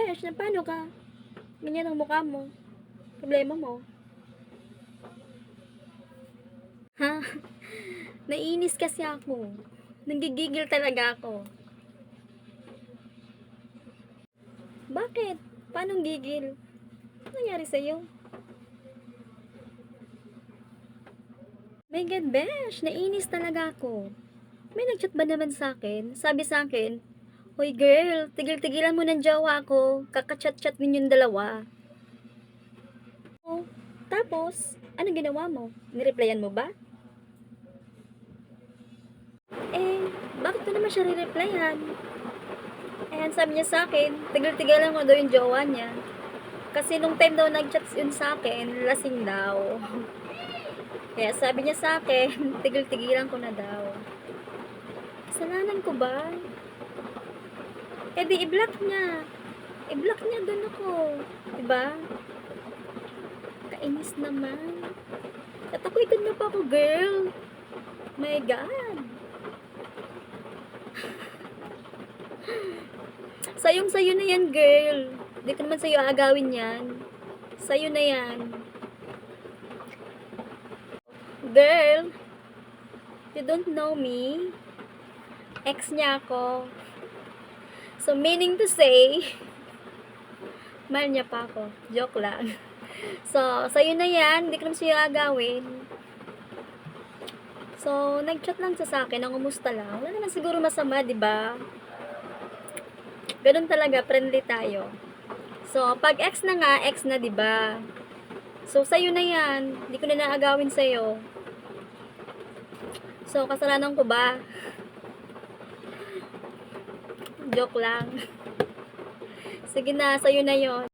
besh, na paano ka? Ganyan ang mukha mo. Problema mo. Ha? Naiinis kasi ako. Nanggigigil talaga ako. Bakit? Paano gigil? Ano nangyari sa'yo? My God, besh, naiinis talaga ako. May nagchat ba naman sa akin? Sabi sa akin, "Hoy girl, tigil-tigilan mo ng jowa ko. Kakachat-chat ninyong dalawa." Oh, tapos, ano ginawa mo? Nireplyan mo ba? Eh, bakit ko naman siya re-replyan? Ayan, sabi niya sa akin, tigil-tigilan mo daw yung jowa niya. Kasi nung time daw nag-chat yun sa akin, lasing daw. Kaya sabi niya sa akin, tigil-tigilan ko na daw. Kasalanan ko ba? Eh di i-block niya. I-block niya doon ako. Diba? Kainis naman. Tatakuitan mo pa ako, girl. My God. Sayong-sayo na yan, girl. Di ko naman sa'yo aagawin yan. Sayo na yan. Girl, you don't know me. Ex niya ako. So, meaning to say, mahal niya pa ako. Joke lang. So, sa'yo na yan. Di ko naman sa'yo aagawin. So, nag-chat lang siya sa akin. Nangumusta lang. Wala naman siguro masama, di ba? Ganun talaga, friendly tayo. So, pag ex na nga, ex na, di ba? So, sa'yo na yan. Hindi ko na naagawin sa'yo. So, kasalanan ko ba? Joke lang. Sige na, sa'yo na yon.